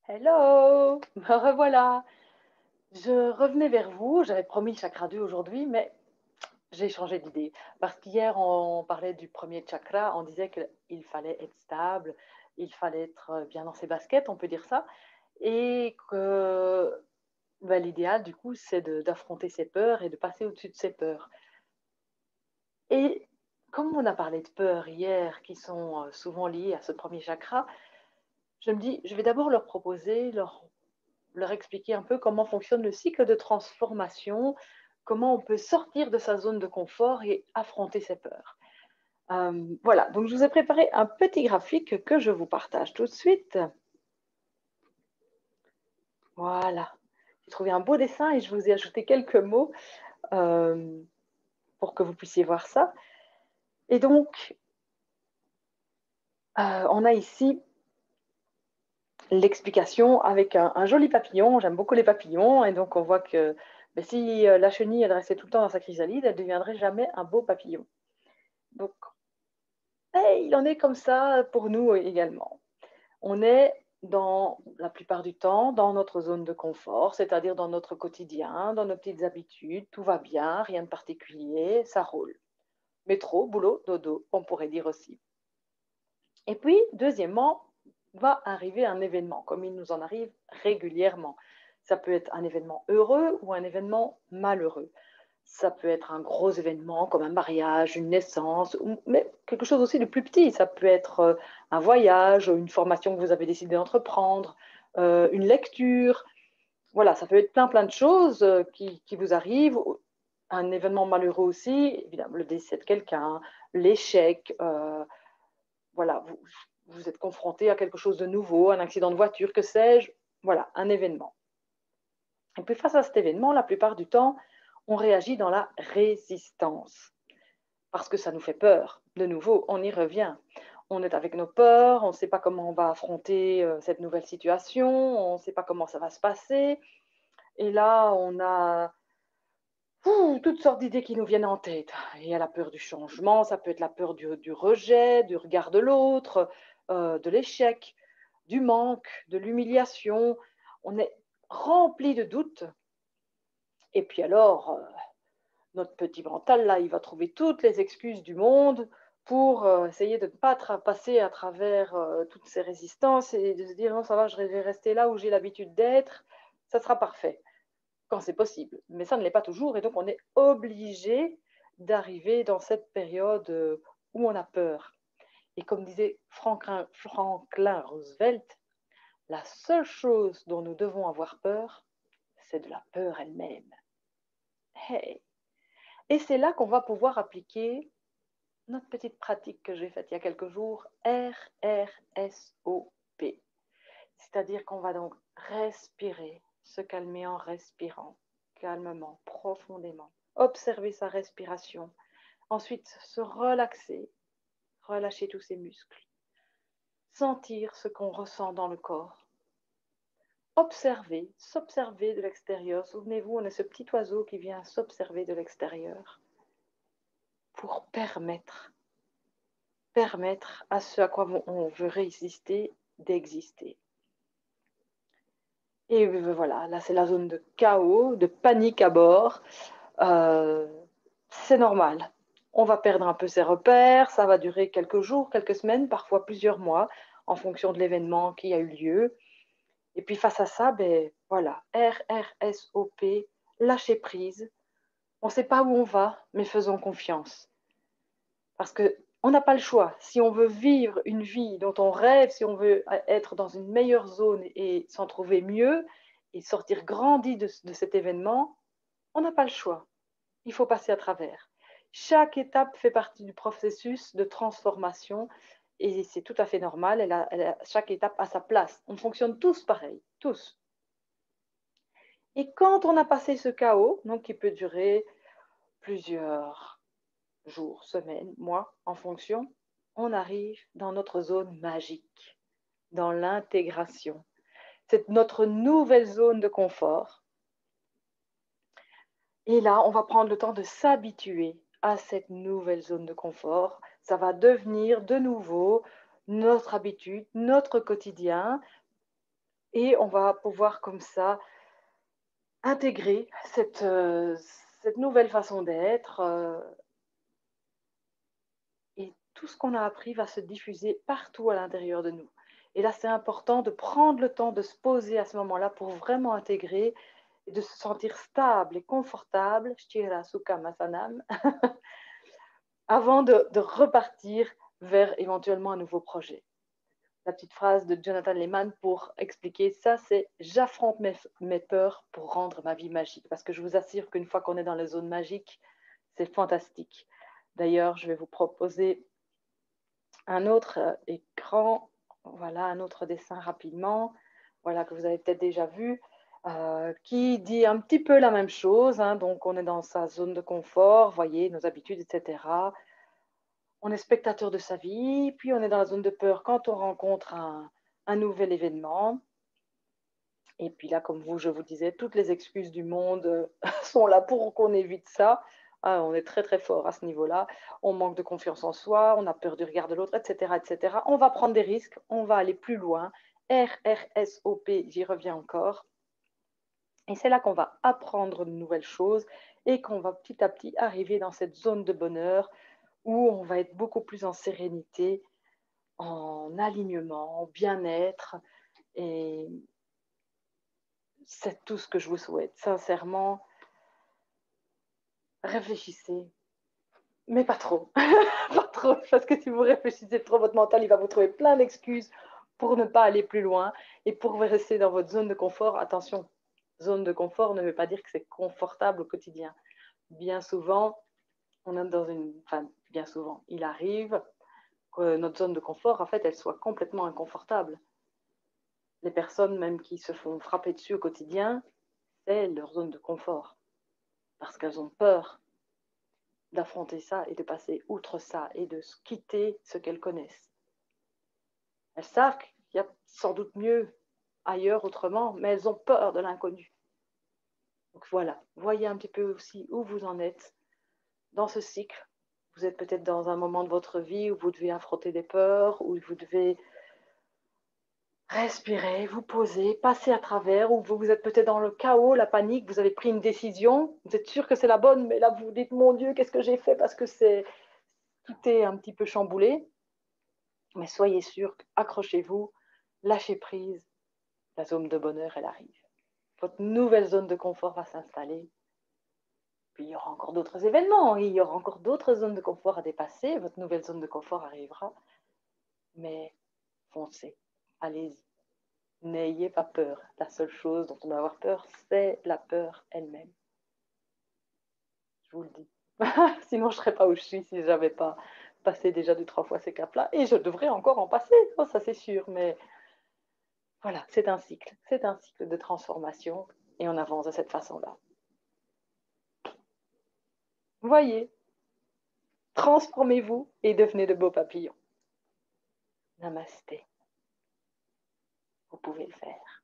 Hello! Me revoilà. Je revenais vers vous, j'avais promis chakra 2 aujourd'hui, mais j'ai changé d'idée. Parce qu'hier, on parlait du premier chakra, on disait qu'il fallait être stable, il fallait être bien dans ses baskets, on peut dire ça, et que bah, l'idéal, du coup, c'est d'affronter ses peurs et de passer au-dessus de ses peurs. Et comme on a parlé de peurs hier, qui sont souvent liées à ce premier chakra, je me dis, je vais d'abord leur proposer, leur expliquer un peu comment fonctionne le cycle de transformation, comment on peut sortir de sa zone de confort et affronter ses peurs. Voilà, donc je vous ai préparé un petit graphique que je vous partage tout de suite. Voilà, j'ai trouvé un beau dessin et je vous ai ajouté quelques mots euh, pour que vous puissiez voir ça. Et donc, on a ici l'explication avec un joli papillon. J'aime beaucoup les papillons et donc on voit que ben, si la chenille elle restait tout le temps dans sa chrysalide, elle ne deviendrait jamais un beau papillon. Donc, il en est comme ça pour nous également. On est dans la plupart du temps dans notre zone de confort, c'est-à-dire dans notre quotidien, dans nos petites habitudes, tout va bien, rien de particulier, ça roule. Métro, boulot, dodo, on pourrait dire aussi. Et puis, deuxièmement, va arriver un événement, comme il nous en arrive régulièrement. Ça peut être un événement heureux ou un événement malheureux. Ça peut être un gros événement comme un mariage, une naissance, mais quelque chose aussi de plus petit. Ça peut être un voyage, une formation que vous avez décidé d'entreprendre, une lecture. Voilà, ça peut être plein de choses qui vous arrivent. Un événement malheureux aussi, évidemment, le décès de quelqu'un, l'échec. Voilà, vous êtes confronté à quelque chose de nouveau, un accident de voiture, que sais-je. Voilà, un événement. Et puis face à cet événement, la plupart du temps, on réagit dans la résistance parce que ça nous fait peur. De nouveau, on y revient. On est avec nos peurs, on ne sait pas comment on va affronter cette nouvelle situation, on ne sait pas comment ça va se passer. Et là, on a toutes sortes d'idées qui nous viennent en tête. Il y a la peur du changement, ça peut être la peur du rejet, du regard de l'autre, de l'échec, du manque, de l'humiliation. On est rempli de doutes. Et puis alors, notre petit mental, là, il va trouver toutes les excuses du monde pour essayer de ne pas passer à travers toutes ces résistances et de se dire non, ça va, je vais rester là où j'ai l'habitude d'être, ça sera parfait, quand c'est possible. Mais ça ne l'est pas toujours, et donc on est obligé d'arriver dans cette période où on a peur. Et comme disait Franklin Roosevelt, la seule chose dont nous devons avoir peur, c'est de la peur elle-même. Hey. Et c'est là qu'on va pouvoir appliquer notre petite pratique que j'ai faite il y a quelques jours, RRSOP. C'est-à-dire qu'on va donc respirer, se calmer en respirant, calmement, profondément, observer sa respiration, ensuite se relaxer, relâcher tous ses muscles, sentir ce qu'on ressent dans le corps, observer, s'observer de l'extérieur. Souvenez-vous, on est ce petit oiseau qui vient s'observer de l'extérieur pour permettre à ce à quoi on veut résister d'exister. Et voilà, là c'est la zone de chaos, de panique à bord. Euh, c'est normal. On va perdre un peu ses repères, ça va durer quelques jours, quelques semaines, parfois plusieurs mois, en fonction de l'événement qui a eu lieu. Et puis face à ça, ben voilà, RRSOP, lâcher prise. On ne sait pas où on va, mais faisons confiance. Parce qu'on n'a pas le choix. Si on veut vivre une vie dont on rêve, si on veut être dans une meilleure zone et s'en trouver mieux et sortir grandi de cet événement, on n'a pas le choix. Il faut passer à travers. Chaque étape fait partie du processus de transformation et c'est tout à fait normal. Chaque étape a sa place. On fonctionne tous pareil, tous. Et quand on a passé ce chaos, donc qui peut durer plusieurs jours, semaines, mois, en fonction, on arrive dans notre zone magique, dans l'intégration. C'est notre nouvelle zone de confort. Et là, on va prendre le temps de s'habituer à cette nouvelle zone de confort. Ça va devenir de nouveau notre habitude, notre quotidien. Et on va pouvoir comme ça intégrer cette nouvelle façon d'être, et tout ce qu'on a appris va se diffuser partout à l'intérieur de nous. Et là, c'est important de prendre le temps de se poser à ce moment-là pour vraiment intégrer et de se sentir stable et confortable, Shchira Sukha Masanam, avant de repartir vers éventuellement un nouveau projet. La petite phrase de Jonathan Lehman pour expliquer ça, c'est j'affronte mes peurs pour rendre ma vie magique. Parce que je vous assure qu'une fois qu'on est dans les zones magiques, c'est fantastique. D'ailleurs, je vais vous proposer un autre écran, voilà, un autre dessin rapidement, voilà, que vous avez peut-être déjà vu, qui dit un petit peu la même chose, hein. Donc, on est dans sa zone de confort, voyez, nos habitudes, etc. On est spectateur de sa vie, puis on est dans la zone de peur quand on rencontre un nouvel événement. Et puis là, comme je vous disais, toutes les excuses du monde sont là pour qu'on évite ça. Ah, on est très très fort à ce niveau-là. On manque de confiance en soi, on a peur du regard de l'autre, etc., etc. On va prendre des risques, on va aller plus loin. RRSOP, j'y reviens encore. Et c'est là qu'on va apprendre de nouvelles choses et qu'on va petit à petit arriver dans cette zone de bonheur où on va être beaucoup plus en sérénité, en alignement, en bien-être. Et c'est tout ce que je vous souhaite. Sincèrement, réfléchissez, mais pas trop. Pas trop, parce que si vous réfléchissez trop, votre mental, il va vous trouver plein d'excuses pour ne pas aller plus loin et pour rester dans votre zone de confort. Attention, zone de confort ne veut pas dire que c'est confortable au quotidien. Bien souvent, on est dans une... Enfin, bien souvent, il arrive que notre zone de confort, en fait, elle soit complètement inconfortable. Les personnes même qui se font frapper dessus au quotidien, c'est leur zone de confort, parce qu'elles ont peur d'affronter ça et de passer outre ça et de quitter ce qu'elles connaissent. Elles savent qu'il y a sans doute mieux ailleurs autrement, mais elles ont peur de l'inconnu. Donc voilà, voyez un petit peu aussi où vous en êtes dans ce cycle. Vous êtes peut-être dans un moment de votre vie où vous devez affronter des peurs, où vous devez respirer, vous poser, passer à travers, où vous êtes peut-être dans le chaos, la panique, vous avez pris une décision, vous êtes sûr que c'est la bonne, mais là vous vous dites, mon Dieu, qu'est-ce que j'ai fait parce que tout est un petit peu chamboulé. Mais soyez sûr, accrochez-vous, lâchez prise, la zone de bonheur, elle arrive. Votre nouvelle zone de confort va s'installer. Puis il y aura encore d'autres événements, il y aura encore d'autres zones de confort à dépasser. Votre nouvelle zone de confort arrivera. Mais foncez, allez-y. N'ayez pas peur. La seule chose dont on doit avoir peur, c'est la peur elle-même. Je vous le dis. Sinon, je ne serais pas où je suis si je n'avais pas passé déjà 2-3 fois ces caps-là. Et je devrais encore en passer, oh, ça c'est sûr. Mais voilà, c'est un cycle. C'est un cycle de transformation. Et on avance de cette façon-là. Voyez, transformez-vous et devenez de beaux papillons. Namasté. Vous pouvez le faire.